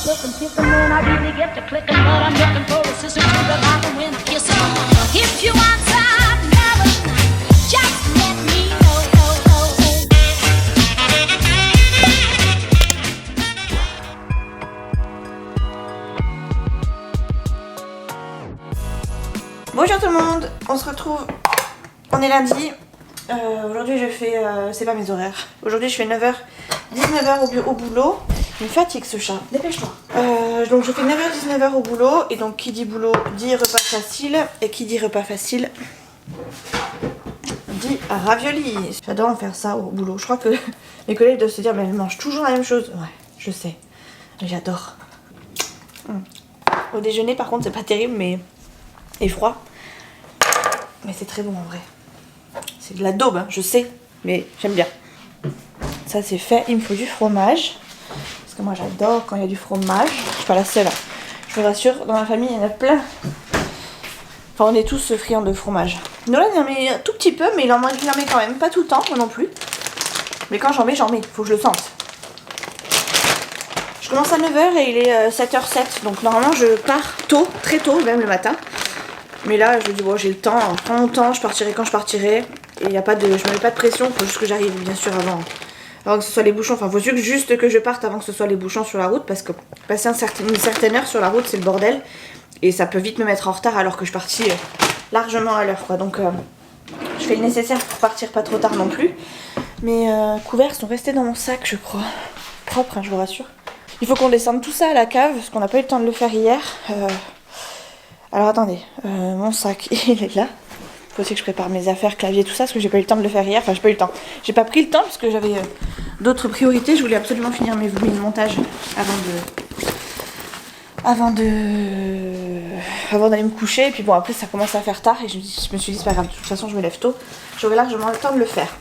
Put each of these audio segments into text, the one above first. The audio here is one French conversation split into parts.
Looking, kissing when I really get to clicking, but I'm looking for a sister to the bottom when I kiss her. If you want some love, just let me know. Bonjour tout le monde, on se retrouve, on est lundi. Aujourd'hui je fais, c'est pas mes horaires. Aujourd'hui je fais 9h, 19h au boulot. Il me fatigue ce chat, dépêche-toi. Donc je fais 9h, 19h au boulot. Et donc qui dit boulot dit repas facile. Et qui dit repas facile dit ravioli. J'adore en faire ça au boulot. Je crois que mes collègues doivent se dire mais elle mange toujours la même chose. Ouais, je sais, j'adore. Au déjeuner par contre c'est pas terrible mais... et froid. Mais c'est très bon en vrai. C'est de la daube, hein, je sais, mais j'aime bien. Ça c'est fait, il me faut du fromage. Parce que moi j'adore quand il y a du fromage. Je suis pas la seule. Hein. Je vous rassure, dans ma famille il y en a plein. Enfin on est tous friands de fromage. Nolan il en met un tout petit peu, mais il en met quand même. Pas tout le temps, moi non plus. Mais quand j'en mets, faut que je le sente. Je commence à 9h et il est 7h07. Donc normalement je pars tôt, très tôt, même le matin. Mais là je me dis bon j'ai le temps, je prends mon temps, je partirai quand je partirai. Et y a pas de, je me mets pas de pression, il faut juste que j'arrive bien sûr avant que ce soit les bouchons. Enfin faut juste que je parte avant que ce soit les bouchons sur la route. Parce que passer une certaine heure sur la route c'est le bordel. Et ça peut vite me mettre en retard alors que je partis largement à l'heure quoi. Donc je fais le nécessaire pour partir pas trop tard non plus. Mes couverts sont restés dans mon sac je crois. Propre hein, je vous rassure. Il faut qu'on descende tout ça à la cave parce qu'on n'a pas eu le temps de le faire hier. Alors attendez, mon sac il est là. Il faut aussi que je prépare mes affaires, clavier, tout ça, parce que j'ai pas eu le temps de le faire hier. Enfin, j'ai pas eu le temps. J'ai pas pris le temps parce que j'avais d'autres priorités. Je voulais absolument finir mes montages avant d'aller me coucher. Et puis bon, après ça commence à faire tard et je me suis dit c'est pas grave. De toute façon, je me lève tôt. J'aurai largement le temps de le faire.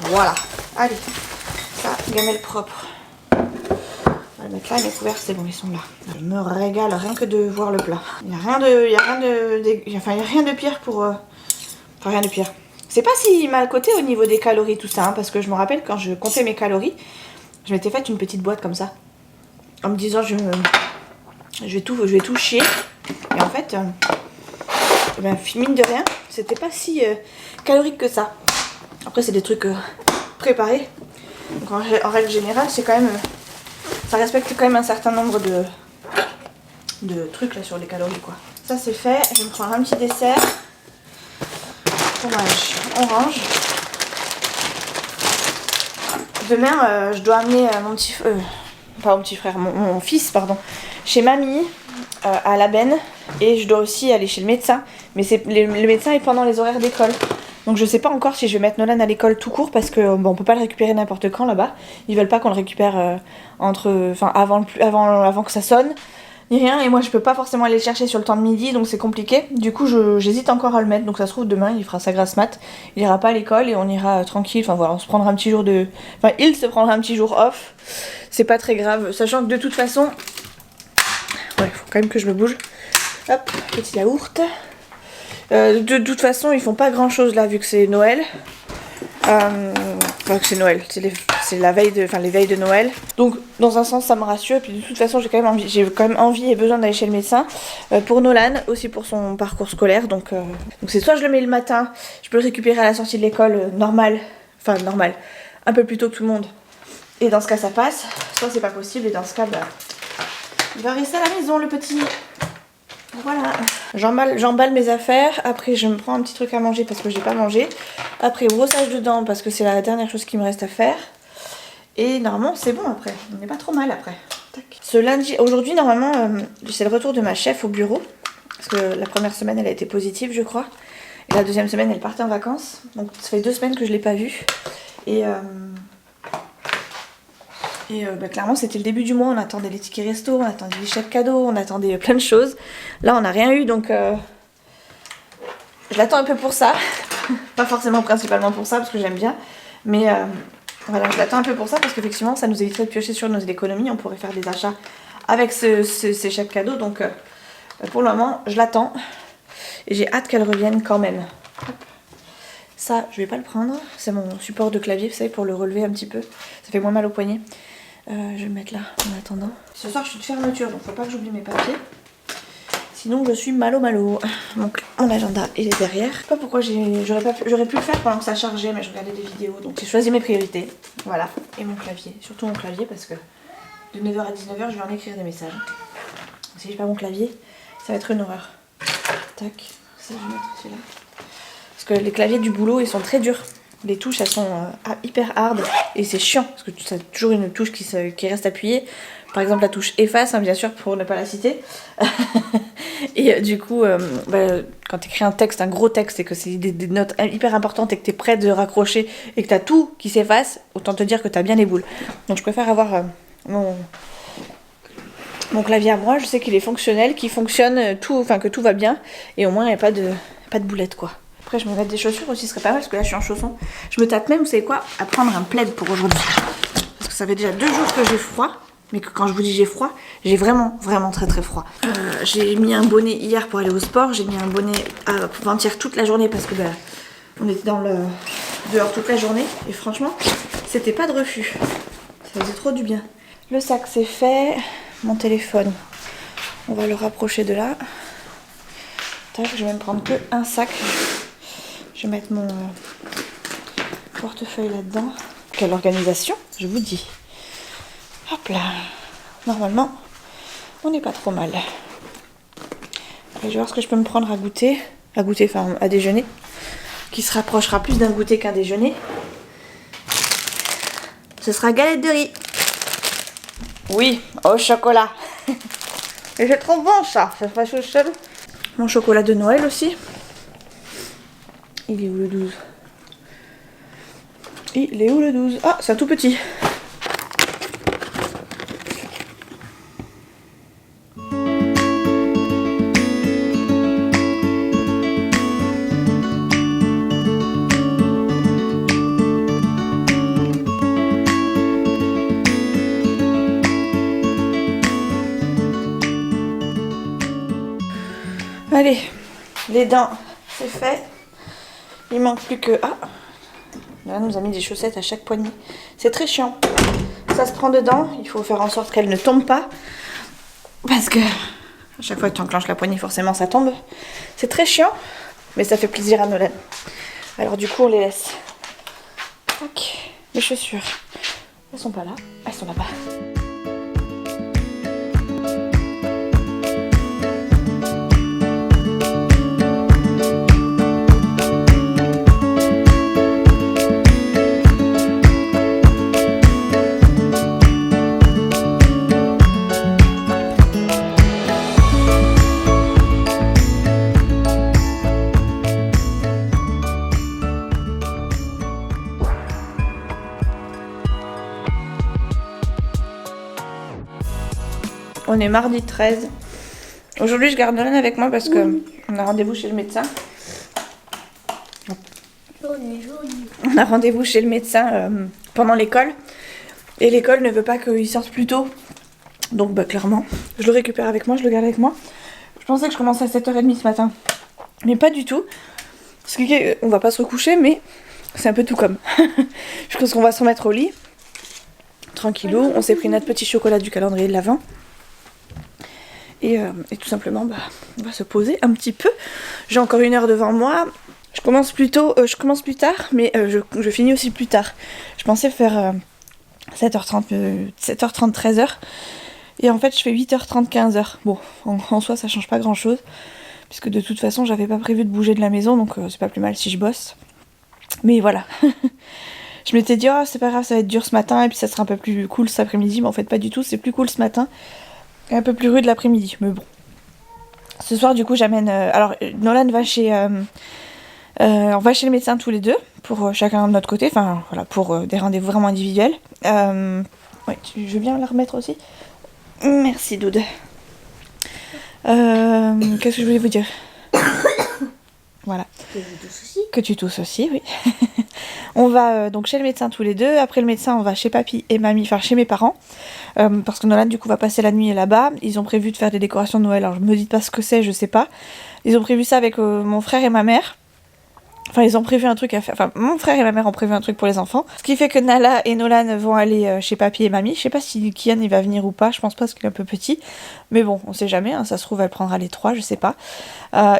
Voilà. Allez, ça, gamelle propre. On va le mettre là, les couverts, c'est bon, ils sont là. Je me régale rien que de voir le plat. Il n'y a rien de pire pour... Enfin, rien de pire. C'est pas si mal coté au niveau des calories tout ça, hein, parce que je me rappelle quand je comptais mes calories, je m'étais faite une petite boîte comme ça, en me disant je vais tout chier. Et en fait, mine de rien, c'était pas si calorique que ça. Après c'est des trucs préparés. Donc en règle générale, c'est quand même, ça respecte quand même un certain nombre de trucs là sur les calories quoi. Ça c'est fait. Je vais me prendre un petit dessert. Fromage orange. Demain, je dois amener mon fils, pardon, chez mamie à la benne. Et je dois aussi aller chez le médecin. Mais le médecin est pendant les horaires d'école. Donc je sais pas encore si je vais mettre Nolan à l'école tout court parce que bon, on peut pas le récupérer n'importe quand là-bas. Ils veulent pas qu'on le récupère avant que ça sonne. Ni rien, et moi je peux pas forcément aller le chercher sur le temps de midi donc c'est compliqué. Du coup j'hésite encore à le mettre, donc ça se trouve demain il fera sa grasse mat, il ira pas à l'école et on ira tranquille, enfin voilà, on se prendra un petit jour il se prendra un petit jour off, c'est pas très grave, sachant que de toute façon, ouais faut quand même que je me bouge, hop, petit yaourt, de toute façon ils font pas grand chose là vu que c'est Noël. Enfin que c'est Noël, c'est les veilles de Noël. Donc dans un sens ça me rassure. Et puis de toute façon j'ai quand même envie et besoin d'aller chez le médecin pour Nolan, aussi pour son parcours scolaire. Donc c'est soit je le mets le matin, je peux le récupérer à la sortie de l'école normal, un peu plus tôt que tout le monde. Et dans ce cas ça passe, soit c'est pas possible et dans ce cas il va rester à la maison le petit. Voilà, j'emballe mes affaires, après je me prends un petit truc à manger parce que j'ai pas mangé, après brossage de dents parce que c'est la dernière chose qui me reste à faire, et normalement c'est bon après, on n'est pas trop mal après. Tac. Ce lundi, aujourd'hui normalement c'est le retour de ma chef au bureau, parce que la première semaine elle a été positive je crois, et la deuxième semaine elle partait en vacances, donc ça fait 2 semaines que je l'ai pas vue, et clairement c'était le début du mois, on attendait les tickets resto, on attendait les chèques cadeaux, on attendait plein de choses. Là on n'a rien eu donc je l'attends un peu pour ça. Pas forcément principalement pour ça parce que j'aime bien. Mais voilà, je l'attends un peu pour ça parce qu'effectivement ça nous éviterait de piocher sur nos économies. On pourrait faire des achats avec ces chèques cadeaux. Donc pour le moment je l'attends. Et j'ai hâte qu'elle revienne quand même. Hop. Ça je vais pas le prendre. C'est mon support de clavier, vous savez, pour le relever un petit peu. Ça fait moins mal au poignet. Je vais me mettre là en attendant. Ce soir je suis de fermeture donc faut pas que j'oublie mes papiers. Sinon je suis malo. Donc mon agenda il est derrière. Je sais pas pourquoi j'aurais pu le faire pendant que ça chargeait mais je regardais des vidéos. Donc j'ai choisi mes priorités. Voilà. Et mon clavier. Surtout mon clavier parce que de 9h à 19h je vais en écrire des messages. Si j'ai pas mon clavier, ça va être une horreur. Tac. Ça je vais mettre celui-là. Parce que les claviers du boulot ils sont très durs. Les touches elles sont hyper hard et c'est chiant parce que tu as toujours une touche qui reste appuyée. Par exemple la touche efface, hein, bien sûr pour ne pas la citer. Et du coup, quand tu écris un texte, un gros texte et que c'est des notes hyper importantes et que tu es prête de raccrocher et que tu as tout qui s'efface, autant te dire que tu as bien les boules. Donc je préfère avoir mon clavier à moi, je sais qu'il est fonctionnel, qu'il fonctionne, que tout va bien et au moins il n'y a pas de boulettes quoi. Après je me mets des chaussures aussi, ce serait pas mal parce que là je suis en chaussons. Je me tâte même, vous savez quoi, à prendre un plaid pour aujourd'hui. Parce que ça fait déjà 2 jours que j'ai froid. Mais que quand je vous dis j'ai froid, j'ai vraiment très froid. J'ai mis un bonnet hier pour aller au sport. J'ai mis un bonnet avant-hier toute la journée parce que on était dehors toute la journée. Et franchement, c'était pas de refus. Ça faisait trop du bien. Le sac c'est fait. Mon téléphone, on va le rapprocher de là. Tac, je vais même prendre que un sac. Je vais mettre mon portefeuille là-dedans. Quelle organisation, je vous dis. Hop là, normalement, on n'est pas trop mal. Et je vais voir ce que je peux me prendre à goûter, enfin à déjeuner, qui se rapprochera plus d'un goûter qu'un déjeuner. Ce sera galette de riz. Oui, au chocolat. Et c'est trop bon ça passe tout seul. Mon chocolat de Noël aussi. Il est où le 12 ? Il est où le 12 ? Ah, c'est un tout petit. Allez, les dents, c'est fait. Il manque plus que... Ah, là, on nous a mis des chaussettes à chaque poignée. C'est très chiant. Ça se prend dedans, il faut faire en sorte qu'elle ne tombe pas. Parce que à chaque fois que tu enclenches la poignée, forcément, ça tombe. C'est très chiant, mais ça fait plaisir à Nolan. Alors du coup, on les laisse. Tac, les chaussures. Elles sont pas là, elles sont là-bas. On est mardi 13. Aujourd'hui, je garde Nolan avec moi parce que on a rendez-vous chez le médecin. On a rendez-vous chez le médecin pendant l'école. Et l'école ne veut pas qu'il sorte plus tôt. Donc, clairement, je le récupère avec moi, je le garde avec moi. Je pensais que je commençais à 7h30 ce matin. Mais pas du tout. Parce qu'on va pas se recoucher, mais c'est un peu tout comme. Je pense qu'on va se remettre au lit. Tranquillou. On s'est pris notre petit chocolat du calendrier de l'Avent. Et tout simplement, on va se poser un petit peu. J'ai encore 1 heure devant moi. Je commence plus tard, mais je finis aussi plus tard. Je pensais faire 7h30, 13h. Et en fait, je fais 8h30, 15h. Bon, en soi, ça change pas grand-chose. Puisque de toute façon, j'avais pas prévu de bouger de la maison, donc c'est pas plus mal si je bosse. Mais voilà. Je m'étais dit, oh, c'est pas grave, ça va être dur ce matin, et puis ça sera un peu plus cool cet après-midi. Mais en fait, pas du tout, c'est plus cool ce matin. Et un peu plus rude l'après-midi, mais bon. Ce soir, du coup, j'amène... alors, Nolan va chez... on va chez le médecin tous les deux, pour chacun de notre côté, enfin, voilà, pour des rendez-vous vraiment individuels. Ouais, je veux bien la remettre aussi. Merci, Doud. Qu'est-ce que je voulais vous dire? Voilà. Que tu tousses aussi. Que tu tousses aussi, oui. On va donc chez le médecin tous les deux. Après le médecin, on va chez papy et mamie, enfin chez mes parents. Parce que Nolan, du coup, va passer la nuit là-bas. Ils ont prévu de faire des décorations de Noël. Alors, je me dis pas ce que c'est, je sais pas. Ils ont prévu ça avec mon frère et ma mère. Enfin, ils ont prévu un truc à faire. Enfin, mon frère et ma mère ont prévu un truc pour les enfants. Ce qui fait que Nala et Nolan vont aller chez papy et mamie. Je sais pas si Kian il va venir ou pas. Je pense pas parce qu'il est un peu petit. Mais bon, on sait jamais. Hein. Ça se trouve, elle prendra les 3, je sais pas.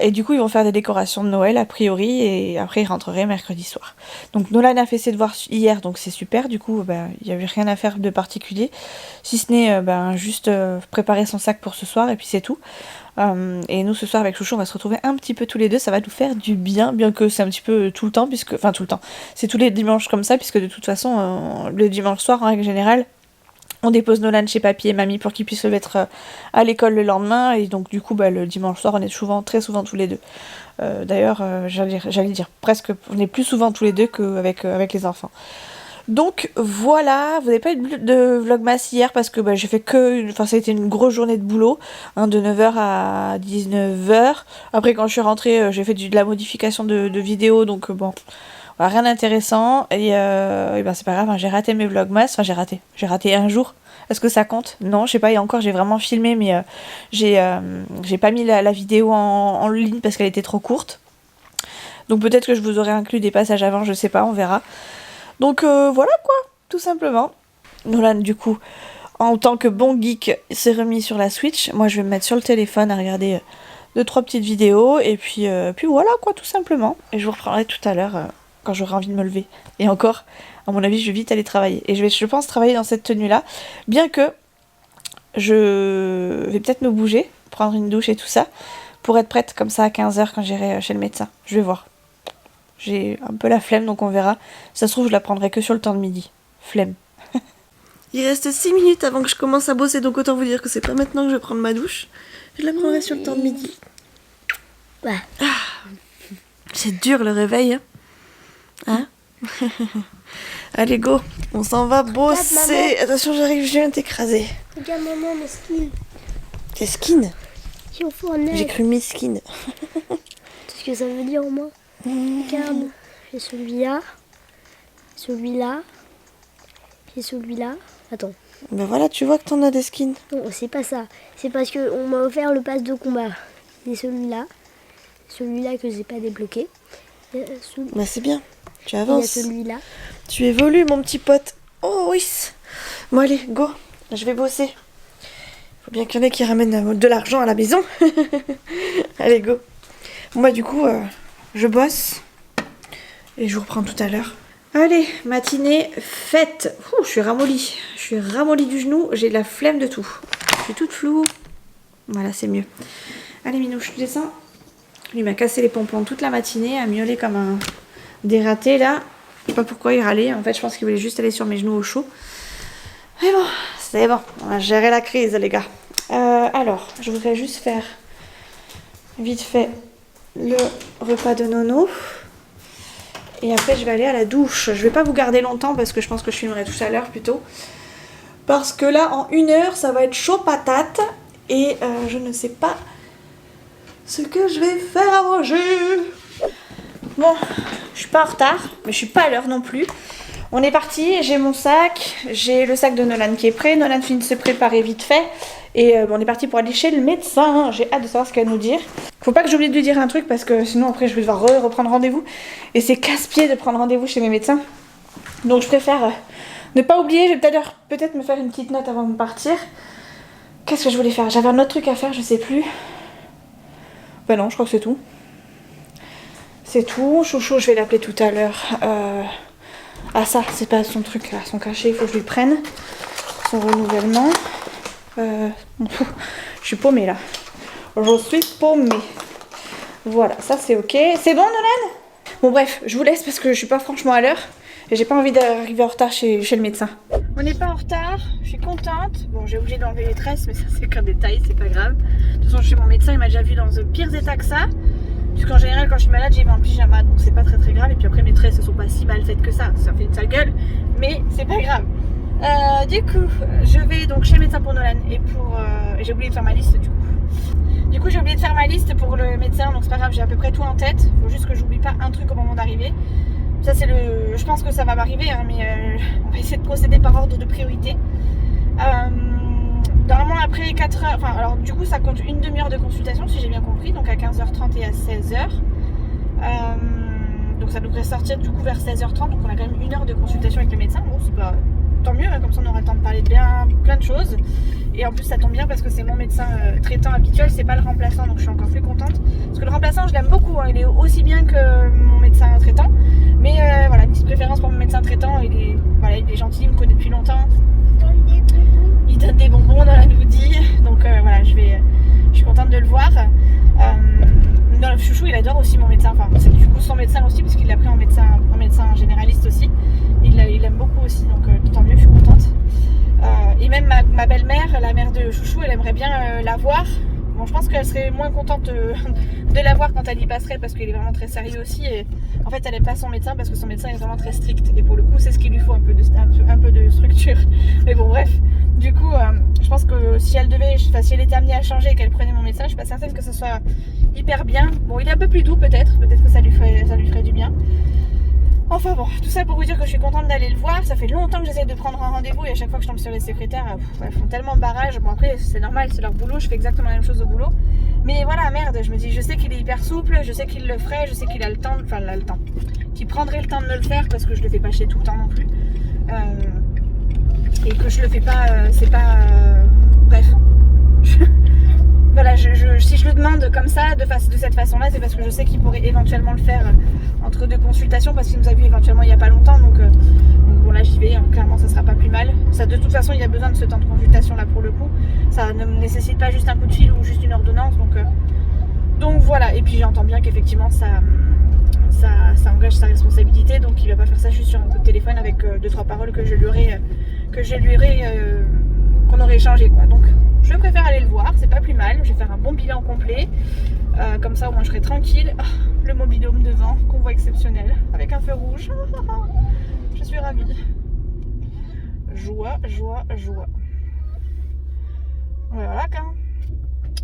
Et du coup, ils vont faire des décorations de Noël a priori. Et après, ils rentreraient mercredi soir. Donc, Nolan a fait ses devoirs hier. Donc, c'est super. Du coup, il y avait rien à faire de particulier. Si ce n'est juste préparer son sac pour ce soir. Et puis, c'est tout. Et nous ce soir avec Chouchou on va se retrouver un petit peu tous les deux, ça va nous faire du bien que c'est un petit peu tout le temps, enfin tout le temps, c'est tous les dimanches comme ça, puisque de toute façon le dimanche soir en règle générale on dépose Nolan chez papy et mamie pour qu'ils puissent le mettre à l'école le lendemain, et donc du coup le dimanche soir on est très souvent tous les deux. D'ailleurs j'allais dire presque, on est plus souvent tous les deux qu'avec les enfants. Donc voilà, vous n'avez pas eu de vlogmas hier parce que j'ai fait ça a été une grosse journée de boulot, de 9h à 19h. Après quand je suis rentrée, j'ai fait de la modification de vidéos, donc voilà, rien d'intéressant. Et c'est pas grave, j'ai raté mes vlogmas, enfin j'ai raté un jour. Est-ce que ça compte? Non, je sais pas, et encore j'ai vraiment filmé, mais j'ai pas mis la vidéo en ligne parce qu'elle était trop courte. Donc peut-être que je vous aurais inclus des passages avant, je sais pas, on verra. Donc voilà quoi, tout simplement. Nolan du coup, en tant que bon geek, s'est remis sur la Switch. Moi je vais me mettre sur le téléphone à regarder 2-3 petites vidéos. Et puis voilà quoi, tout simplement. Et je vous reprendrai tout à l'heure quand j'aurai envie de me lever. Et encore, à mon avis, je vais vite aller travailler. Et je pense travailler dans cette tenue-là. Bien que je vais peut-être me bouger, prendre une douche et tout ça, pour être prête comme ça à 15h quand j'irai chez le médecin. Je vais voir. J'ai un peu la flemme, donc on verra. Ça se trouve, je la prendrai que sur le temps de midi. Flemme. Il reste 6 minutes avant que je commence à bosser, donc autant vous dire que c'est pas maintenant que je vais prendre ma douche. Je la prendrai sur le temps de midi. Ouais. C'est dur le réveil, hein. Allez, go. On s'en va bosser. Attention, j'arrive, je viens de t'écraser. Regarde maman, mes skins. Tes skins? Ils sont fournis. J'ai cru mes skins. C'est ce que ça veut dire au moins. Regarde, j'ai celui-là, celui-là, j'ai celui-là. Attends. Ben voilà, tu vois que t'en as des skins. Non, c'est pas ça. C'est parce qu'on m'a offert le pass de combat. J'ai celui-là que j'ai pas débloqué. Bah c'est bien, tu Il y a avances. celui-là. Tu évolues mon petit pote. Oh oui. Bon allez, go. Je vais bosser. Faut bien qu'il y en ait qui ramènent de l'argent à la maison. Allez, go. Bon du coup, je bosse. Et je vous reprends tout à l'heure. Allez, matinée faite. Ouh, je suis ramollie. Je suis ramollie du genou. J'ai de la flemme de tout. Je suis toute floue. Voilà, c'est mieux. Allez, Minouche, tu descends. Lui m'a cassé les pompons toute la matinée, a miaulé comme un dératé là. Je sais pas pourquoi il râlait. En fait, je pense qu'il voulait juste aller sur mes genoux au chaud. Mais bon, c'est bon. On va gérer la crise, les gars. Alors, je voudrais juste faire vite fait le repas de Nono. Et après, je vais aller à la douche. Je vais pas vous garder longtemps parce que je pense que je filmerai tout à l'heure plutôt. Parce que là, en 1 heure, ça va être chaud patate. Et je ne sais pas ce que je vais faire à manger. Bon, je suis pas en retard, mais je suis pas à l'heure non plus. On est parti, j'ai mon sac, j'ai le sac de Nolan qui est prêt. Nolan finit de se préparer vite fait. Et on est parti pour aller chez le médecin. J'ai hâte de savoir ce qu'elle va nous dire. Faut pas que j'oublie de lui dire un truc parce que sinon après je vais devoir reprendre rendez-vous. Et c'est casse-pied de prendre rendez-vous chez mes médecins. Donc je préfère ne pas oublier. Je vais peut-être me faire une petite note avant de partir. Qu'est-ce que je voulais faire? J'avais un autre truc à faire, je sais plus. Ben non, je crois que c'est tout. C'est tout. Chouchou, je vais l'appeler tout à l'heure. Ah ça, c'est pas son truc là, son cachet, il faut que je lui prenne. Son renouvellement. Je suis paumée là. Je suis paumée. Voilà, ça c'est ok. C'est bon Nolan? Bon bref, je vous laisse parce que je suis pas franchement à l'heure. Et j'ai pas envie d'arriver en retard chez le médecin. On n'est pas en retard, je suis contente. Bon, j'ai obligé d'enlever les tresses, mais ça c'est qu'un détail, c'est pas grave. De toute façon, chez mon médecin, il m'a déjà vu dans de pires états que ça. Puisqu'en général, quand je suis malade, j'y vais en pyjama, donc c'est pas très grave. Et puis après, mes tresses, elles sont pas si mal faites que ça. Ça fait une sale gueule, mais c'est pas grave. Du coup, je vais donc chez le médecin pour Nolan et pour... j'ai oublié de faire ma liste du coup. Du coup, j'ai oublié de faire ma liste pour le médecin, donc c'est pas grave, j'ai à peu près tout en tête. Faut juste que j'oublie pas un truc au moment d'arriver. Ça c'est le... Je pense que ça va m'arriver, hein, mais on va essayer de procéder par ordre de priorité. Normalement après 4 heures, enfin alors du coup ça compte une demi-heure de consultation si j'ai bien compris, donc à 15h30 et à 16h. Donc ça devrait sortir du coup vers 16h30. Donc on a quand même 1 heure de consultation avec le médecin. Bon, c'est pas... Tant mieux, hein, comme ça on aura le temps de parler de plein de choses. Et en plus ça tombe bien parce que c'est mon médecin traitant habituel, c'est pas le remplaçant, donc je suis encore plus contente. Parce que le remplaçant je l'aime beaucoup, hein, il est aussi bien que mon médecin traitant. Mais voilà, une petite préférence pour mon médecin traitant, il est gentil, il me connaît depuis longtemps. Il donne des bonbons dans la Noudi. Donc voilà, je suis contente de le voir. Non, Chouchou il adore aussi mon médecin, enfin c'est du coup son médecin aussi parce qu'il l'a pris en médecin généraliste aussi. Il aime beaucoup aussi, donc tant mieux, je suis contente. Et même ma belle-mère, la mère de Chouchou, elle aimerait bien la voir. Bon, je pense qu'elle serait moins contente de la voir quand elle y passerait parce qu'il est vraiment très sérieux aussi. Et en fait, elle n'aime pas son médecin parce que son médecin est vraiment très strict. Et pour le coup, c'est ce qu'il lui faut, un peu de structure. Mais bon, bref. Du coup, je pense que si elle était amenée à changer et qu'elle prenait mon médecin, je suis pas certaine que ce soit hyper bien. Bon, il est un peu plus doux peut-être que ça lui ferait du bien. Enfin bon, tout ça pour vous dire que je suis contente d'aller le voir. Ça fait longtemps que j'essaie de prendre un rendez-vous et à chaque fois que je tombe sur les secrétaires, elles font tellement de barrage. Bon après c'est normal, c'est leur boulot, je fais exactement la même chose au boulot. Mais voilà, merde, je me dis, je sais qu'il est hyper souple, je sais qu'il le ferait, je sais qu'il a le temps, qu'il prendrait le temps de me le faire parce que je le fais pas chez tout le temps non plus. Et que je le fais pas, bref. Voilà, si je le demande comme ça, de cette façon-là, c'est parce que je sais qu'il pourrait éventuellement le faire entre 2 consultations, parce qu'il nous a vu éventuellement il n'y a pas longtemps, donc bon là j'y vais, hein, clairement ça sera pas plus mal. Ça, de toute façon il y a besoin de ce temps de consultation là pour le coup, ça ne nécessite pas juste un coup de fil ou juste une ordonnance, donc voilà. Et puis j'entends bien qu'effectivement ça engage sa responsabilité, donc il va pas faire ça juste sur un coup de téléphone avec 2-3 paroles qu'on aurait échangé quoi. Donc je préfère aller le voir, c'est pas plus mal. Je vais faire un bon bilan complet, comme ça au moins je serai tranquille. Le mobil-home devant, convoi exceptionnel avec un feu rouge. Je suis ravie. Joie. Voilà quand.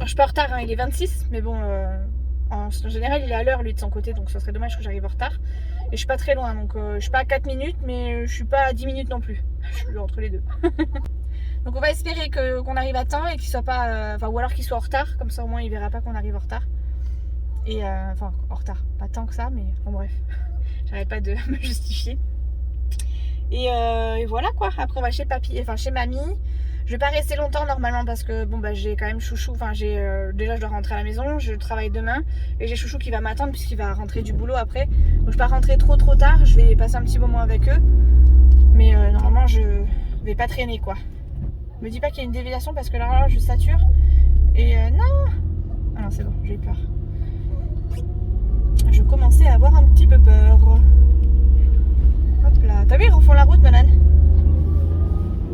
Je suis pas en retard, hein, il est 26, mais bon en général il est à l'heure lui de son côté, donc ça serait dommage que j'arrive en retard. Et je suis pas très loin, donc je suis pas à 4 minutes, mais je suis pas à 10 minutes non plus. Je suis entre les deux. Donc on va espérer qu'on arrive à temps et qu'il soit pas, ou alors qu'il soit en retard, comme ça au moins il verra pas qu'on arrive en retard. Et en retard, pas tant que ça, mais bon bref, j'arrête pas de me justifier. Et voilà quoi. Après on va chez papy, chez mamie. Je vais pas rester longtemps normalement parce que bon j'ai quand même Chouchou, déjà je dois rentrer à la maison, je travaille demain et j'ai Chouchou qui va m'attendre puisqu'il va rentrer du boulot après. Donc je vais pas rentrer trop tard, je vais passer un petit moment avec eux. Mais normalement je vais pas traîner quoi. Me dis pas qu'il y a une déviation parce que là je sature. Et non. Ah non c'est bon, j'ai eu peur. Je commençais à avoir un petit peu peur. Hop là. T'as vu, ils refont la route, Nolan?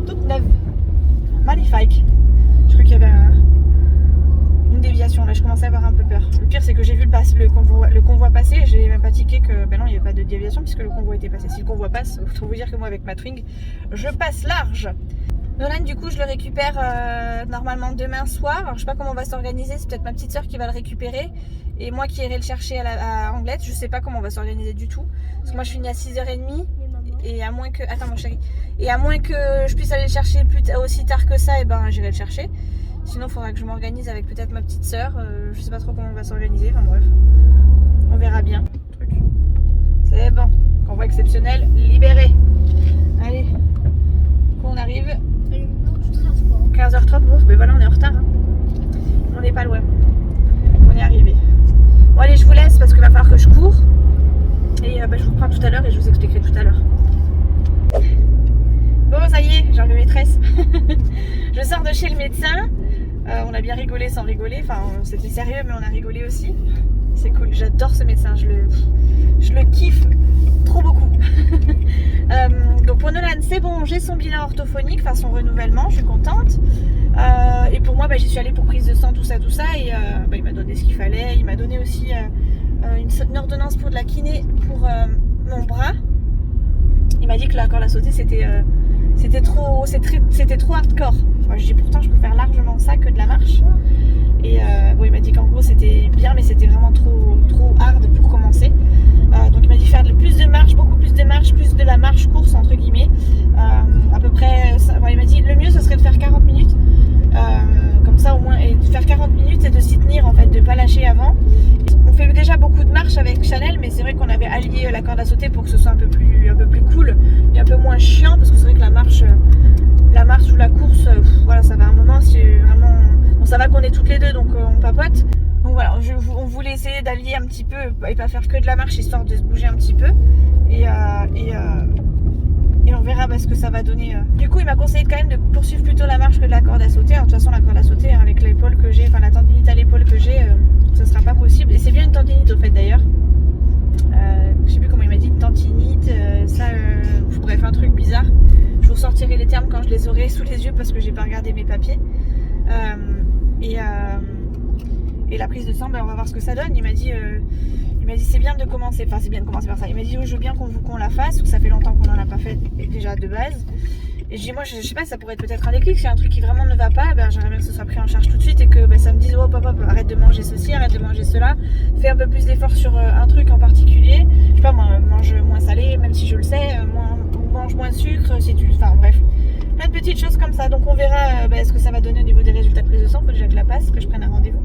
Toute neuve. Magnifique. Je crois qu'il y avait une déviation. Là, je commençais à avoir un peu peur. Le pire, c'est que j'ai vu le convoi passer et j'ai même pas tiqué que non, il n'y avait pas de déviation puisque le convoi était passé. Si le convoi passe, autant vous dire que moi, avec ma Twingo, je passe large. Nolan, du coup, je le récupère normalement demain soir. Alors, je sais pas comment on va s'organiser. C'est peut-être ma petite soeur qui va le récupérer et moi qui irai le chercher à Anglette. Je sais pas comment on va s'organiser du tout. Parce que moi, je finis à 6h30. Et à moins que... Attends mon chéri. Et à moins que je puisse aller le chercher aussi tard que ça, et j'irai le chercher. Sinon, il faudra que je m'organise avec peut-être ma petite soeur. Je sais pas trop comment on va s'organiser. Enfin bref. On verra bien. C'est bon. Convoi exceptionnel. Libéré. Allez. On arrive. 15h30. Bon, mais voilà, on est en retard. Hein. On n'est pas loin. On est arrivé. Bon, allez, je vous laisse parce qu'il va falloir que je cours. Et je vous reprends tout à l'heure et je vous expliquerai tout à l'heure. Bon, ça y est, j'ai enlevé mes tresses. Je sors de chez le médecin. On a bien rigolé sans rigoler. Enfin, c'était sérieux, mais on a rigolé aussi. C'est cool, j'adore ce médecin. Je le kiffe trop beaucoup. Donc pour Nolan, c'est bon, j'ai son bilan orthophonique, enfin son renouvellement, je suis contente. Et pour moi, j'y suis allée pour prise de sang, tout ça. Et il m'a donné ce qu'il fallait. Il m'a donné aussi une ordonnance pour de la kiné pour mon bras. Il m'a dit que la corde à sauter c'était trop hardcore. Moi, je dis pourtant je préfère largement ça que de la marche. Et il m'a dit qu'en gros c'était bien, mais c'était vraiment trop hard pour commencer. Donc il m'a dit faire plus de marche, beaucoup plus de marche, plus de la marche course entre guillemets. À peu près, il m'a dit le mieux ce serait de faire 40 minutes. Comme ça au moins, et de faire 40 minutes et de s'y tenir en fait, de pas lâcher avant. On fait fait déjà beaucoup de marches avec Chanel, mais c'est vrai qu'on avait allié la corde à sauter pour que ce soit un peu plus cool et un peu moins chiant, parce que c'est vrai que la marche ou la course, voilà, ça va un moment, c'est vraiment... Bon, ça va qu'on est toutes les deux, donc on papote. Donc voilà, on voulait essayer d'allier un petit peu et pas faire que de la marche, histoire de se bouger un petit peu. Et on verra ce que ça va donner. Du coup, il m'a conseillé quand même de poursuivre plutôt la marche que de la corde à sauter. Alors, de toute façon, la corde à sauter, avec l'épaule que j'ai, enfin la tendinite à l'épaule que j'ai, ça sera pas possible. Et c'est bien une tendinite au fait d'ailleurs. Je sais plus comment il m'a dit, une tendinite, bref, un truc bizarre. Je vous ressortirai les termes quand je les aurai sous les yeux parce que j'ai pas regardé mes papiers. Et la prise de sang, on va voir ce que ça donne. Il m'a dit c'est bien de commencer, enfin c'est bien de commencer par ça. Il m'a dit oui, je veux bien qu'on la fasse, parce que ça fait longtemps qu'on en a pas fait déjà de base. Et je dis moi je sais pas, ça pourrait être peut-être un déclic, c'est un truc qui vraiment ne va pas, j'aimerais bien que ce soit pris en charge tout de suite et que ça me dise hop, arrête de manger ceci, arrête de manger cela, fais un peu plus d'efforts sur un truc en particulier. Je sais pas moi, mange moins salé, même si je le sais, mange moins de sucre, enfin bref. Plein de petites choses comme ça, donc on verra ce que ça va donner au niveau des résultats de prise de sang. Il faut déjà que je la passe, que je prenne un rendez-vous.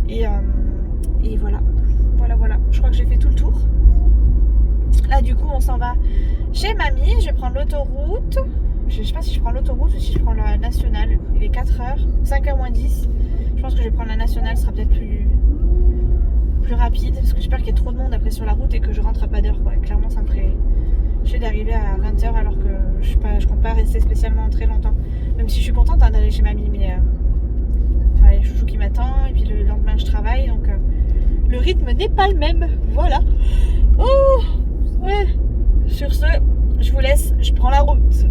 Et voilà. Je crois que j'ai fait tout le tour. Là du coup on s'en va chez mamie. Je vais prendre l'autoroute. Je sais pas si je prends l'autoroute ou si je prends la nationale. Il est 4h, 5h moins 10. Je pense que je vais prendre la nationale, ce sera peut-être plus rapide. Parce que j'espère qu'il y a trop de monde après sur la route et que je rentre à pas d'heure. Clairement ça me ferait chier d'arriver à 20h alors que je compte pas rester spécialement très longtemps. Même si je suis contente d'aller chez mamie, mais il y a chouchou qui m'attend et puis le lendemain je travaille, donc le rythme n'est pas le même. Voilà. Oh ouais. Sur ce, je vous laisse, je prends la route.